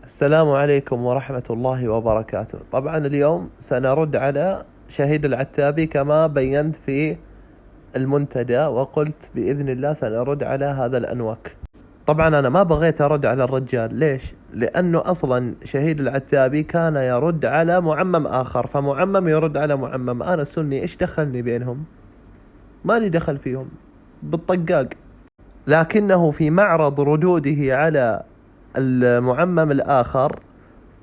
السلام عليكم ورحمة الله وبركاته. طبعا اليوم سنرد على شهيد العتابي كما بينت في المنتدى، وقلت بإذن الله سنرد على هذا الأنوك. طبعا أنا ما بغيت أرد على الرجال. ليش؟ لأنه أصلا شهيد العتابي كان يرد على معمم آخر، فمعمم يرد على معمم. أنا سني، إيش دخلني بينهم؟ ما لي دخل فيهم بالطقاق. لكنه في معرض ردوده على المعمم الآخر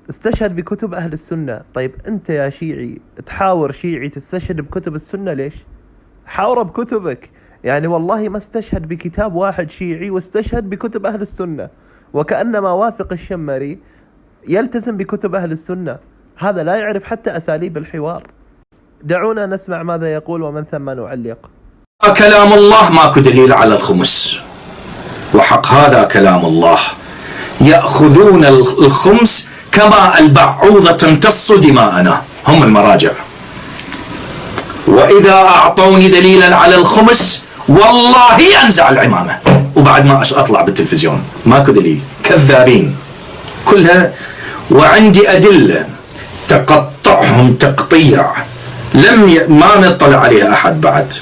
استشهد بكتب أهل السنة. طيب أنت يا شيعي تحاور شيعي تستشهد بكتب السنة ليش؟ حاوره بكتبك. يعني والله ما استشهد بكتاب واحد شيعي واستشهد بكتب أهل السنة، وكأنما واثق الشمري يلتزم بكتب أهل السنة. هذا لا يعرف حتى أساليب الحوار. دعونا نسمع ماذا يقول ومن ثم نعلق. كلام الله ماكو دليل على الخمس، وحق هذا كلام الله. يأخذون الخمس كما البعوضة تمتص دماءنا، هم المراجع. وإذا أعطوني دليلا على الخمس والله أنزع العمامة، وبعد ما أطلع بالتلفزيون ماكو دليل، كذابين كلها. وعندي أدلة تقطعهم تقطيع ما نطلع عليها أحد بعد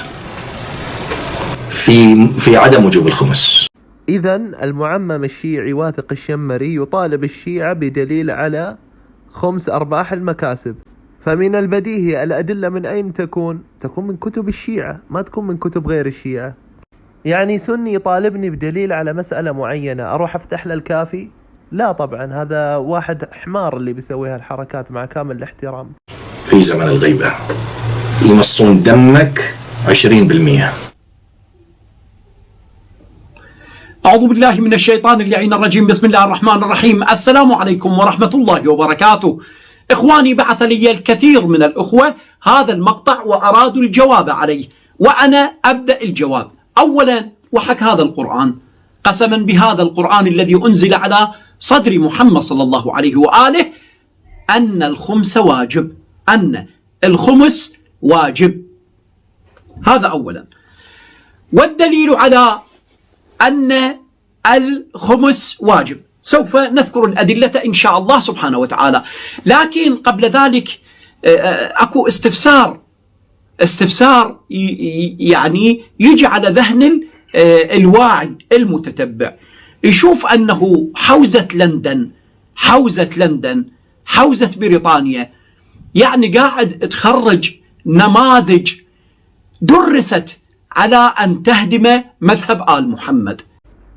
في عدم وجوب الخمس. إذن المعمم الشيعي واثق الشمري يطالب الشيعة بدليل على خمس أرباح المكاسب، فمن البديهي الأدلة من أين تكون؟ تكون من كتب الشيعة، ما تكون من كتب غير الشيعة. يعني سني يطالبني بدليل على مسألة معينة أروح أفتح له الكافي؟ لا طبعا، هذا واحد حمار اللي بيسوي هالحركات، مع كامل الاحترام. في زمن الغيبة يمصون دمك 20%. أعوذ بالله من الشيطان اللعين الرجيم. بسم الله الرحمن الرحيم. السلام عليكم ورحمة الله وبركاته. إخواني، بعث لي الكثير من الأخوة هذا المقطع وأرادوا الجواب عليه، وأنا أبدأ الجواب. أولا، وحك هذا القرآن، قسما بهذا القرآن الذي أنزل على صدر محمد صلى الله عليه وآله، أن الخمس واجب، أن الخمس واجب. هذا أولا. والدليل على أن الخمس واجب سوف نذكر الأدلة إن شاء الله سبحانه وتعالى، لكن قبل ذلك أكو استفسار يعني يجي على ذهن الواعي المتتبع، يشوف أنه حوزة لندن، حوزة بريطانيا، يعني قاعد تخرج نماذج درست على أن تهدم مذهب آل محمد.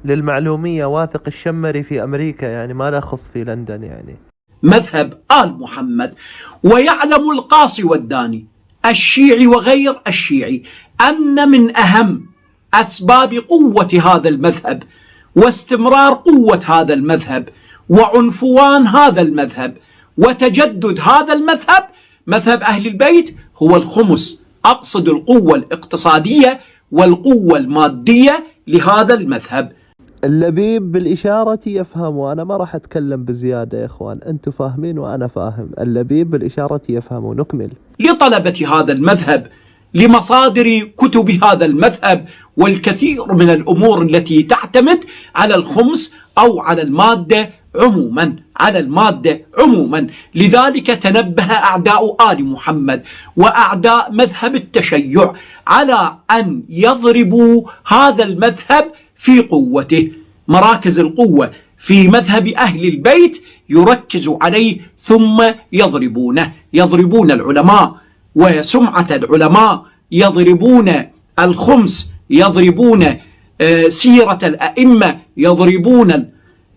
للمعلومية واثق الشمري في أمريكا، يعني ما لا خص في لندن، يعني مذهب آل محمد. ويعلم القاصي والداني الشيعي وغير الشيعي أن من أهم أسباب قوة هذا المذهب واستمرار قوة هذا المذهب وعنفوان هذا المذهب وتجدد هذا المذهب، مذهب أهل البيت، هو الخمس. أقصد القوة الاقتصادية والقوة المادية لهذا المذهب. اللبيب بالإشارة يفهم، وأنا ما راح أتكلم بزيادة يا إخوان، أنتم فاهمين وأنا فاهم. اللبيب بالإشارة يفهم. نكمل. لطلبة هذا المذهب، لمصادر كتب هذا المذهب، والكثير من الأمور التي تعتمد على الخمس أو على المادة عموما. لذلك تنبه أعداء آل محمد وأعداء مذهب التشيع على أن يضربوا هذا المذهب في قوته. مراكز القوة في مذهب أهل البيت يركزوا عليه ثم يضربون العلماء وسمعة العلماء، يضربون الخمس، يضربون سيرة الأئمة، يضربون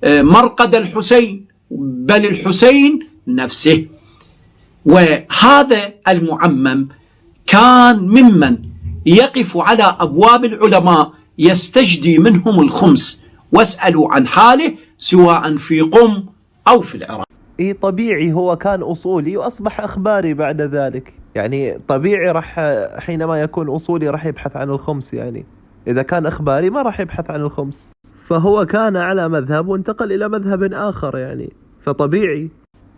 مرقد الحسين، بل الحسين نفسه. وهذا المعمم كان ممن يقف على أبواب العلماء يستجدي منهم الخمس، واسألوا عن حاله سواء في قم أو في العراق. طبيعي، هو كان أصولي وأصبح أخباري بعد ذلك. يعني طبيعي حينما يكون أصولي راح يبحث عن الخمس. يعني إذا كان أخباري ما راح يبحث عن الخمس. فهو كان على مذهب وانتقل إلى مذهب آخر، يعني فطبيعي.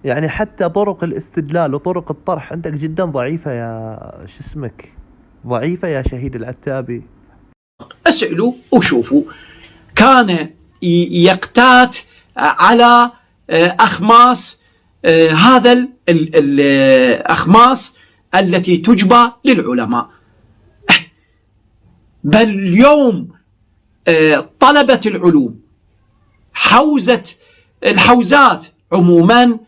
يعني حتى طرق الاستدلال وطرق الطرح عندك جدا ضعيفة ضعيفة يا شهيد العتابي. اسألوا وشوفوا. كان يقتات على أخماس، هذا الأخماس التي تجبى للعلماء. بل اليوم طلبة العلوم الحوزات عموما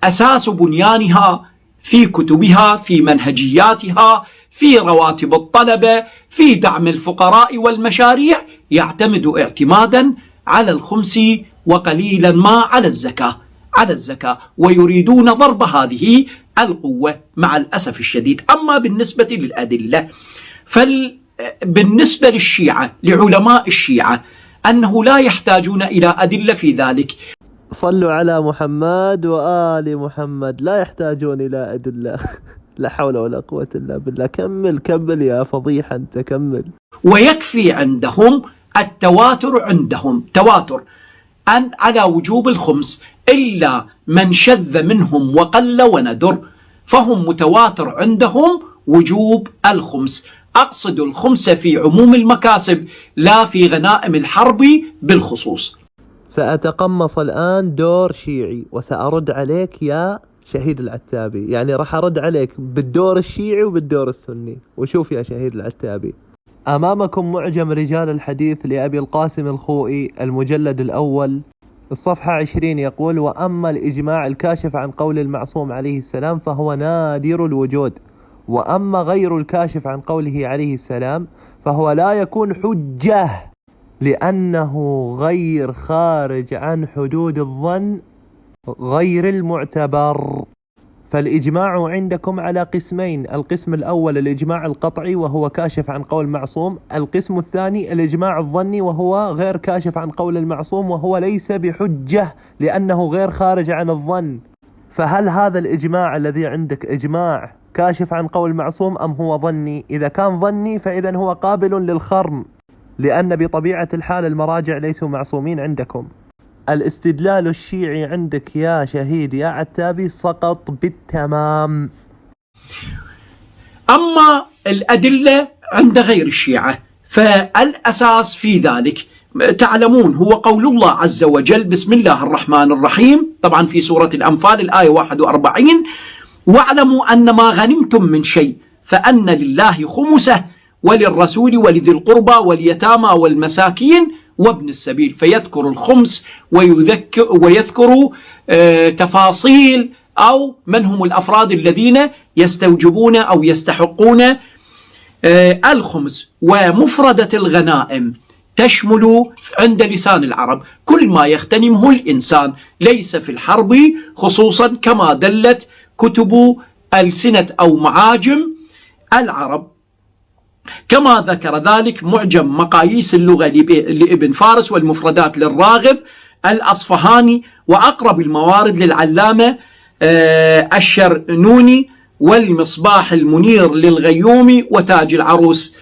أساس بنيانها في كتبها، في منهجياتها، في رواتب الطلبة، في دعم الفقراء والمشاريع، يعتمد اعتمادا على الخمس وقليلا ما على الزكاة، ويريدون ضرب هذه القوة مع الأسف الشديد. أما بالنسبة للأدلة، بالنسبة للشيعة، لعلماء الشيعة، أنه لا يحتاجون إلى أدلة في ذلك. صلوا على محمد وآل محمد، لا يحتاجون إلى أدلة. لا حول ولا قوة إلا بالله. كمل يا فضيحة، أنت كمل. ويكفي عندهم التواتر، عندهم تواتر أن على وجوب الخمس، إلا من شذ منهم وقل وندر، فهم متواتر عندهم وجوب الخمس. أقصد الخمس في عموم المكاسب، لا في غنائم الحرب بالخصوص. سأتقمص الآن دور شيعي وسأرد عليك يا شهيد العتابي، يعني راح أرد عليك بالدور الشيعي وبالدور السني. وشوف يا شهيد العتابي، أمامكم معجم رجال الحديث لأبي القاسم الخوئي، المجلد الأول، الصفحة 20، يقول: وأما الإجماع الكاشف عن قول المعصوم عليه السلام فهو نادر الوجود، وأما غير الكاشف عن قوله عليه السلام فهو لا يكون حجة، لأنه غير خارج عن حدود الظن غير المعتبر. فالإجماع عندكم على قسمين: القسم الأول الإجماع القطعي وهو كاشف عن قول معصوم، القسم الثاني الإجماع الظني وهو غير كاشف عن قول المعصوم، وهو ليس بحجة لأنه غير خارج عن الظن. فهل هذا الإجماع الذي عندك إجماع كاشف عن قول معصوم أم هو ظني؟ إذا كان ظني فإذا هو قابل للخرم، لأن بطبيعة الحال المراجع ليسوا معصومين عندكم. الاستدلال الشيعي عندك يا شهيد يا عتابي سقط بالتمام. أما الأدلة عند غير الشيعة فالأساس في ذلك تعلمون هو قول الله عز وجل: بسم الله الرحمن الرحيم، طبعا في سورة الأنفال الآية 41: واعلموا أن ما غنمتم من شيء فأن لله خمسه وللرسول ولذي القربى واليتامى والمساكين وابن السبيل، فيذكر الخمس ويذكر تفاصيل أو من هم الأفراد الذين يستوجبون أو يستحقون الخمس. ومفردة الغنائم تشمل عند لسان العرب كل ما يغتنمه الإنسان، ليس في الحرب خصوصا، كما دلت كتب ألسنة أو معاجم العرب، كما ذكر ذلك معجم مقاييس اللغة لابن فارس والمفردات للراغب الأصفهاني، وأقرب الموارد للعلامة الشرنوني، والمصباح المنير للغيومي، وتاج العروس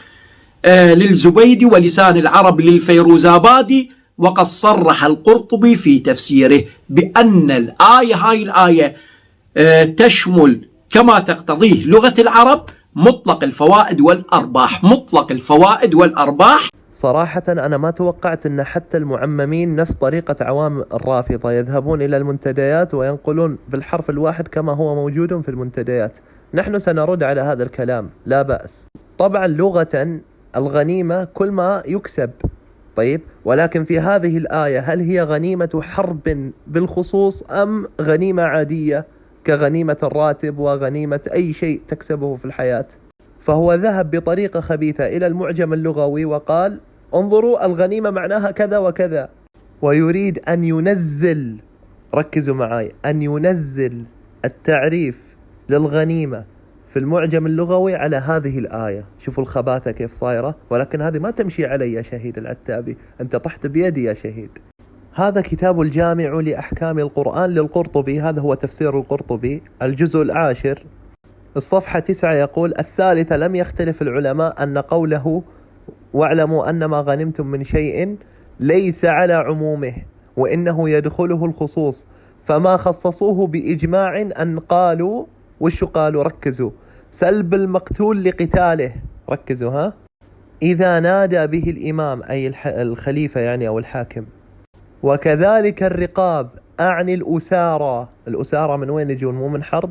للزبيدي، ولسان العرب للفيروزابادي. وقد صرح القرطبي في تفسيره بأن هاي الآية تشمل كما تقتضيه لغة العرب مطلق الفوائد والأرباح. صراحة أنا ما توقعت أن حتى المعممين نفس طريقة عوام الرافضة يذهبون إلى المنتديات وينقلون بالحرف الواحد كما هو موجود في المنتديات. نحن سنرد على هذا الكلام لا بأس. طبعا لغة الغنيمة كل ما يكسب، طيب، ولكن في هذه الآية هل هي غنيمة حرب بالخصوص أم غنيمة عادية كغنيمة الراتب وغنيمة أي شيء تكسبه في الحياة؟ فهو ذهب بطريقة خبيثة إلى المعجم اللغوي وقال: انظروا الغنيمة معناها كذا وكذا، ويريد أن ينزل، ركزوا معي، أن ينزل التعريف للغنيمة في المعجم اللغوي على هذه الآية. شوفوا الخباثة كيف صايرة. ولكن هذه ما تمشي علي يا شهيد العتابي، أنت طحت بيدي يا شهيد. هذا كتاب الجامع لأحكام القرآن للقرطبي، هذا هو تفسير القرطبي، الجزء 10 الصفحة 9، يقول: الثالثة لم يختلف العلماء أن قوله واعلموا أن ما غنمتم من شيء ليس على عمومه، وإنه يدخله الخصوص، فما خصصوه بإجماع أن قالوا، وش قالوا؟ ركزوا: سلب المقتول لقتاله، ركزوا إذا نادى به الإمام أي الخليفة يعني أو الحاكم، وكذلك الرقاب، أعني الأسارى. الأسارى من وين يجون؟ مو من حرب.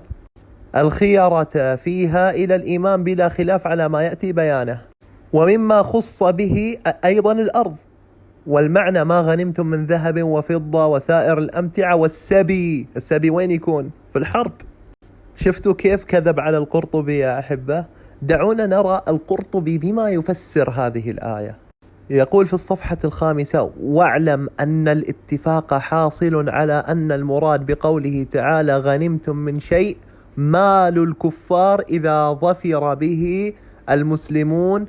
الخيرة فيها إلى الإمام بلا خلاف على ما يأتي بيانه. ومما خص به أيضا الأرض، والمعنى ما غنمتم من ذهب وفضة وسائر الأمتعة والسبي. السبي وين يكون؟ في الحرب. شفتوا كيف كذب على القرطبي يا أحبة؟ دعونا نرى القرطبي بما يفسر هذه الآية. يقول في الصفحة 5: واعلم أن الاتفاق حاصل على أن المراد بقوله تعالى غنمتم من شيء مال الكفار إذا ظفر به المسلمون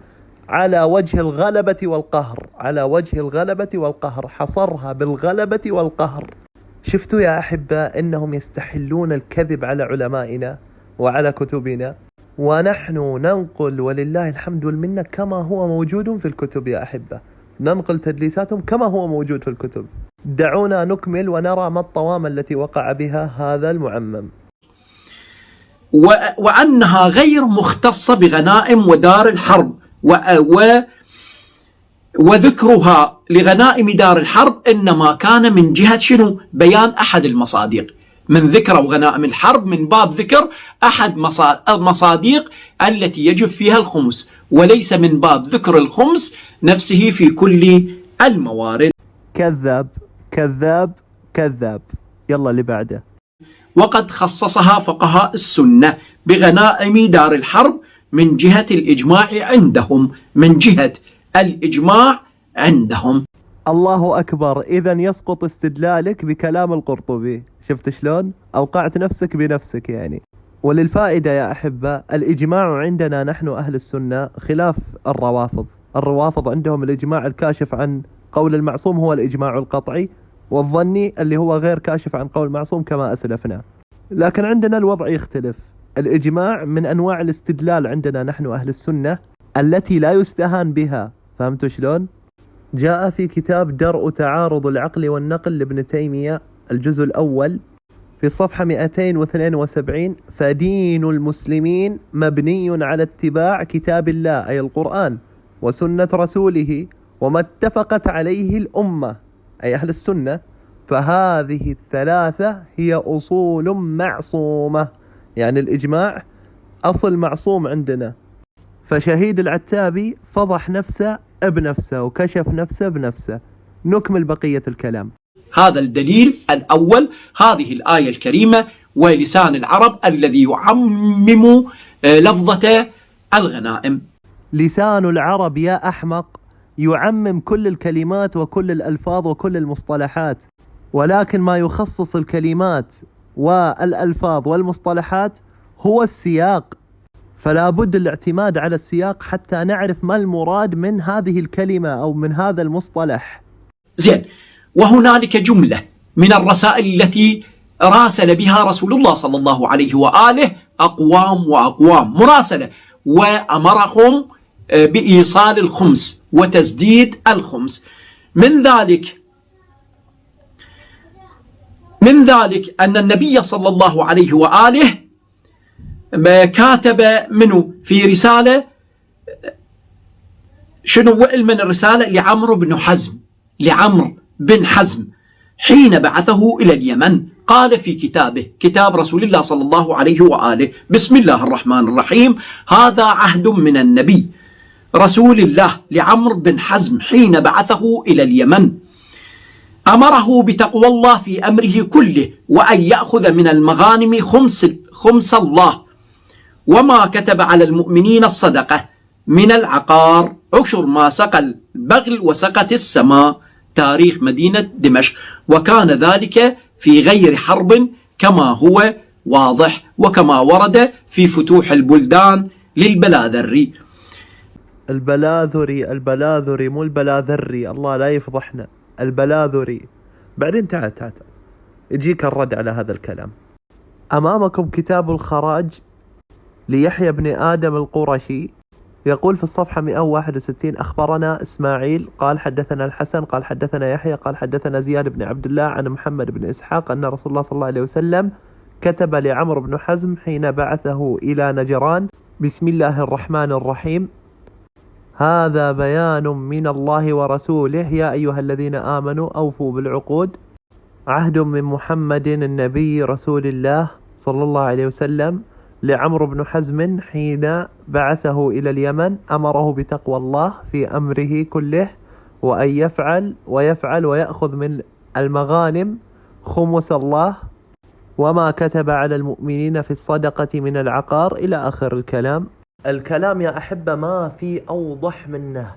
على وجه الغلبة والقهر. على وجه الغلبة والقهر، حصرها بالغلبة والقهر. شفتوا يا أحبة إنهم يستحلون الكذب على علمائنا وعلى كتبنا، ونحن ننقل ولله الحمد والمنة كما هو موجود في الكتب يا أحبة. ننقل تدليساتهم كما هو موجود في الكتب. دعونا نكمل ونرى ما الطوامة التي وقع بها هذا المعمم. وأنها غير مختصة بغنائم ودار الحرب، وذكرها لغنائم دار الحرب إنما كان من جهة شنو؟ بيان أحد المصادق. من ذكر غنائم الحرب من باب ذكر أحد المصادق التي يجب فيها الخمس، وليس من باب ذكر الخمس نفسه في كل الموارد. كذاب كذاب كذاب. يلا اللي بعده. وقد خصصها فقهاء السنة بغنائم دار الحرب من جهة الإجماع عندهم، من جهة الإجماع عندهم. الله أكبر. إذا يسقط استدلالك بكلام القرطبي. شفت شلون؟ أوقعت نفسك بنفسك يعني. وللفائدة يا أحبة، الإجماع عندنا نحن أهل السنة خلاف الروافض. الروافض عندهم الإجماع الكاشف عن قول المعصوم هو الإجماع القطعي، والظني اللي هو غير كاشف عن قول المعصوم كما أسلفنا. لكن عندنا الوضع يختلف. الإجماع من أنواع الاستدلال عندنا نحن أهل السنة التي لا يستهان بها. فهمتوا شلون؟ جاء في كتاب درء تعارض العقل والنقل لابن تيمية الجزء الأول في الصفحة 272: فدين المسلمين مبني على اتباع كتاب الله أي القرآن وسنة رسوله وما اتفقت عليه الأمة أي أهل السنة، فهذه الثلاثة هي أصول معصومة. يعني الإجماع أصل معصوم عندنا. فشهيد العتابي فضح نفسه بنفسه وكشف نفسه بنفسه. نكمل بقية الكلام. هذا الدليل الأول، هذه الآية الكريمة ولسان العرب الذي يعمم لفظة الغنائم. لسان العرب يا أحمق يعمم كل الكلمات وكل الألفاظ وكل المصطلحات، ولكن ما يخصص الكلمات والألفاظ والمصطلحات هو السياق. فلا بد الاعتماد على السياق حتى نعرف ما المراد من هذه الكلمة أو من هذا المصطلح. زين. وهنالك جملة من الرسائل التي راسل بها رسول الله صلى الله عليه وآله أقوام وأقوام، مراسلة، وأمرهم بإيصال الخمس وتسديد الخمس. من ذلك أن النبي صلى الله عليه وآله كاتب منه في رسالة شنو من الرسالة لعمرو بن حزم حين بعثه إلى اليمن. قال في كتابه، كتاب رسول الله صلى الله عليه وآله: بسم الله الرحمن الرحيم، هذا عهد من النبي رسول الله لعمرو بن حزم حين بعثه إلى اليمن، أمره بتقوى الله في أمره كله، وأن يأخذ من المغانم خمس الله، وما كتب على المؤمنين الصدقة من العقار عشر ما سقى البغل وسقت السماء. تاريخ مدينة دمشق. وكان ذلك في غير حرب كما هو واضح وكما ورد في فتوح البلدان للبلاذري. البلاذري مو البلاذري، الله لا يفضحنا. البلاذري. بعدين تعال يجيك الرد على هذا الكلام. أمامكم كتاب الخراج ليحيى بن آدم القرشي، يقول في الصفحة 161: أخبرنا إسماعيل قال حدثنا الحسن قال حدثنا يحيى قال حدثنا زياد بن عبد الله عن محمد بن إسحاق أن رسول الله صلى الله عليه وسلم كتب لعمرو بن حزم حين بعثه إلى نجران: بسم الله الرحمن الرحيم، هذا بيان من الله ورسوله يا أيها الذين آمنوا أوفوا بالعقود عهد من محمد النبي رسول الله صلى الله عليه وسلم لعمرو بن حزم حين بعثه إلى اليمن أمره بتقوى الله في أمره كله وأن يفعل ويأخذ من المغانم خمس الله وما كتب على المؤمنين في الصدقة من العقار إلى آخر الكلام يا أحبة ما في أوضح منه.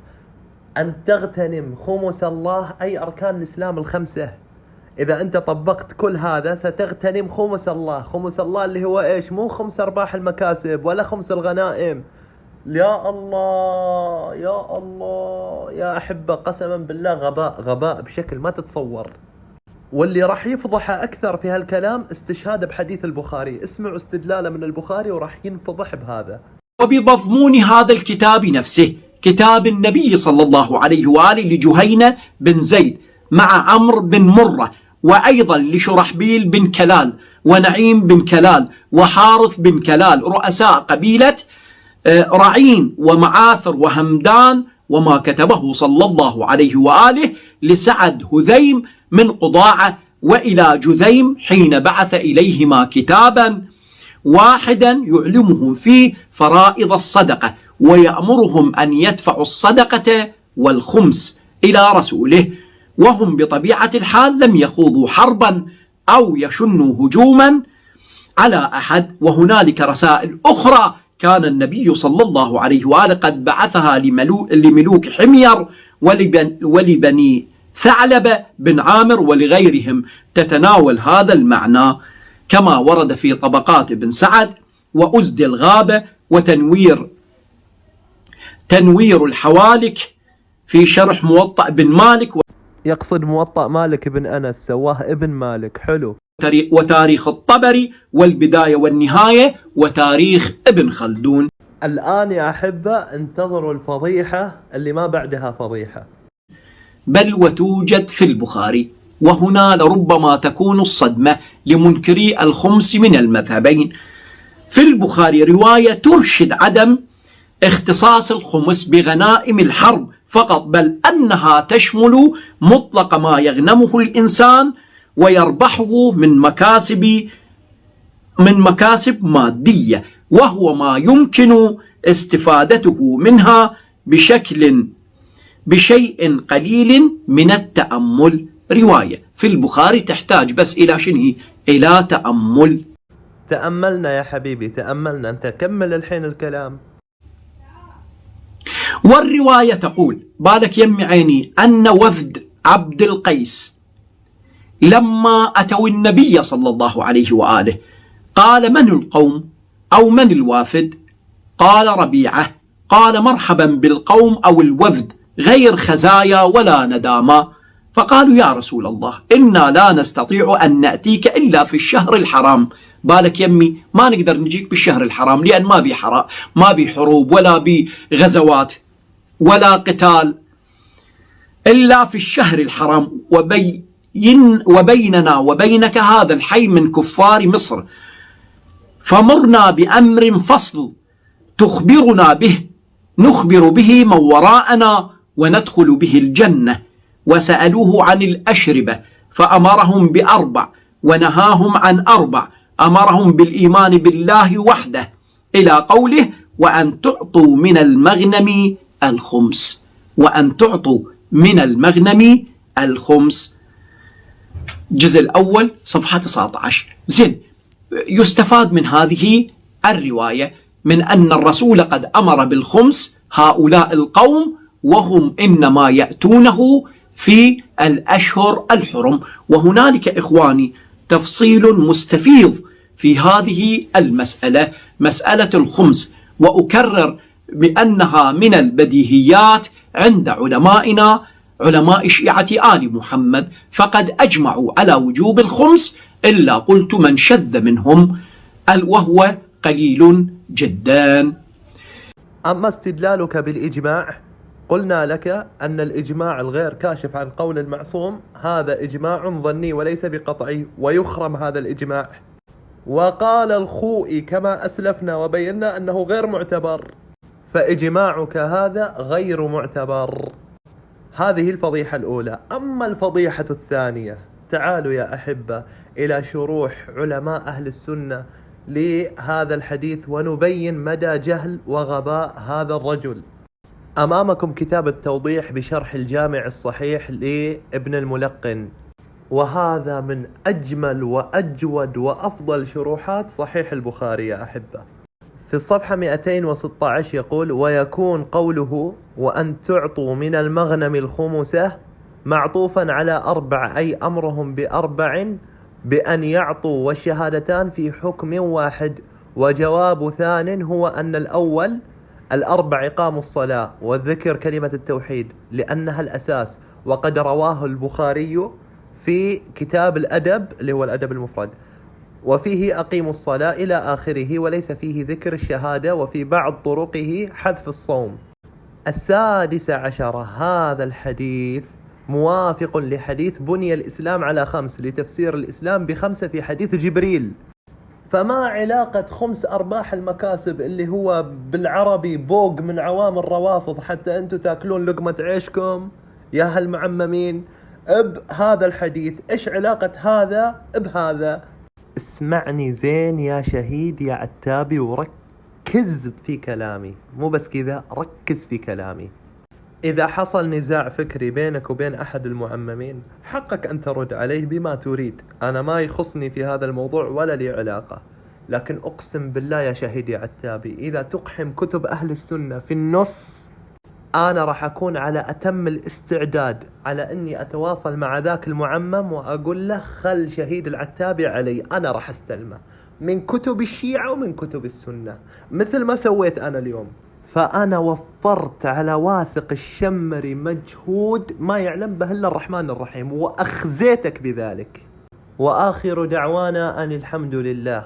أن تغتنم خمس الله أي أركان الإسلام الخمسة. إذا أنت طبقت كل هذا ستغتنم خمس الله اللي هو إيش؟ مو خمس أرباح المكاسب ولا خمس الغنائم. يا الله يا الله يا أحبة، قسما بالله غباء بشكل ما تتصور. واللي راح يفضح أكثر في هالكلام استشهاد بحديث البخاري. اسمعوا استدلاله من البخاري وراح ينفضح بهذا. وبمضمون هذا الكتاب نفسه، كتاب النبي صلى الله عليه وآله لجهينة بن زيد مع عمرو بن مرة، وأيضا لشرحبيل بن كلال ونعيم بن كلال وحارث بن كلال رؤساء قبيلة رعين ومعاثر وهمدان، وما كتبه صلى الله عليه وآله لسعد هذيم من قضاعة وإلى جذيم حين بعث إليهما كتابا واحدا يعلمهم فيه فرائض الصدقة ويأمرهم أن يدفعوا الصدقة والخمس إلى رسوله، وهم بطبيعة الحال لم يخوضوا حربا أو يشنوا هجوما على أحد. وهنالك رسائل أخرى كان النبي صلى الله عليه وآله قد بعثها لملوك حمير ولبني ثعلبة بن عامر ولغيرهم تتناول هذا المعنى، كما ورد في طبقات ابن سعد وأزد الغابة تنوير الحوالك في شرح موطأ بن مالك. يقصد موطأ مالك بن أنس، سواه ابن مالك. حلو. وتاريخ الطبري والبداية والنهاية وتاريخ ابن خلدون. الآن يا أحبة انتظروا الفضيحة اللي ما بعدها فضيحة. بل وتوجد في البخاري، وهنا لربما تكون الصدمة لمنكري الخمس من المذهبين. في البخاري رواية ترشد عدم اختصاص الخمس بغنائم الحرب فقط، بل أنها تشمل مطلق ما يغنمه الإنسان ويربحه من مكاسب مادية، وهو ما يمكن استفادته منها بشيء قليل من التأمل. رواية في البخاري تحتاج بس إلى شنو؟ إلى تأمل. تأملنا يا حبيبي، تأملنا. أنت كمل الحين الكلام. والرواية تقول، بالك يمي عيني، أن وفد عبد القيس لما أتوا النبي صلى الله عليه وآله قال: من القوم أو من الوافد؟ قال: ربيعة. قال: مرحبا بالقوم أو الوفد، غير خزايا ولا ندامة. فقالوا: يا رسول الله، إنا لا نستطيع أن نأتيك إلا في الشهر الحرام. بالك يمي، ما نقدر نجيك بالشهر الحرام لأن ما بي حروب ولا بي غزوات ولا قتال إلا في الشهر الحرام، وبيننا وبينك هذا الحي من كفار مصر، فمرنا بأمر فصل تخبرنا به نخبر به من وراءنا وندخل به الجنة. وسألوه عن الأشربة فأمرهم ب4 ونهاهم عن 4، أمرهم بالإيمان بالله وحده إلى قوله: وأن تعطوا من المغنم الخمس. وأن تعطوا من المغنم الخمس. الجزء الأول صفحة 19. زين، يستفاد من هذه الرواية من أن الرسول قد أمر بالخمس هؤلاء القوم، وهم إنما يأتونه في الأشهر الحرم. وهنالك إخواني تفصيل مستفيض في هذه المسألة، مسألة الخمس، وأكرر بأنها من البديهيات عند علمائنا علماء شيعة آل محمد، فقد أجمعوا على وجوب الخمس إلا قلت من شذ منهم، وهو قليل جدا. أما استدلالك بالإجماع، قلنا لك أن الإجماع الغير كاشف عن قول المعصوم هذا إجماع ظني وليس بقطعي، ويخرم هذا الإجماع. وقال الخوئي كما أسلفنا وبينا أنه غير معتبر. فإجماعك هذا غير معتبر. هذه الفضيحة الأولى. أما الفضيحة الثانية، تعالوا يا أحبة إلى شروح علماء أهل السنة لهذا الحديث ونبين مدى جهل وغباء هذا الرجل. أمامكم كتاب التوضيح بشرح الجامع الصحيح لابن الملقن، وهذا من أجمل وأجود وأفضل شروحات صحيح البخاري يا أحبة. في الصفحة 216 يقول: ويكون قوله وأن تعطوا من المغنم الخمسة معطوفا على 4، أي أمرهم ب4 بأن يعطوا، والشهادتان في حكم واحد. وجواب ثان هو أن الأول 4 إقام الصلاة والذكر كلمة التوحيد لأنها الأساس، وقد رواه البخاري في كتاب الأدب اللي هو الأدب المفرد، وفيه أقيموا الصلاة إلى آخره، وليس فيه ذكر الشهادة، وفي بعض طرقه حذف الصوم. 16 هذا الحديث موافق لحديث بني الإسلام على 5 لتفسير الإسلام ب5 في حديث جبريل. فما علاقة 5 أرباح المكاسب اللي هو بالعربي بوق من عوام الروافض حتى أنتوا تاكلون لقمة عيشكم يا هالمعممين بهذا الحديث؟ إيش علاقة هذا بهذا؟ اسمعني زين يا شهيد يا عتابي وركز في كلامي، مو بس كذا، ركز في كلامي. إذا حصل نزاع فكري بينك وبين أحد المعممين حقك أن ترد عليه بما تريد، أنا ما يخصني في هذا الموضوع ولا لي علاقة. لكن أقسم بالله يا شهيد يا عتابي إذا تقحم كتب أهل السنة في النص أنا راح أكون على أتم الاستعداد على أني أتواصل مع ذاك المعمم وأقول له خل شهيد العتابي علي، أنا راح أستلمه من كتب الشيعة ومن كتب السنة مثل ما سويت أنا اليوم. فأنا وفرت على واثق الشمري مجهود ما يعلم به إلا الرحمن الرحيم، وأخزيتك بذلك. وآخر دعوانا أن الحمد لله.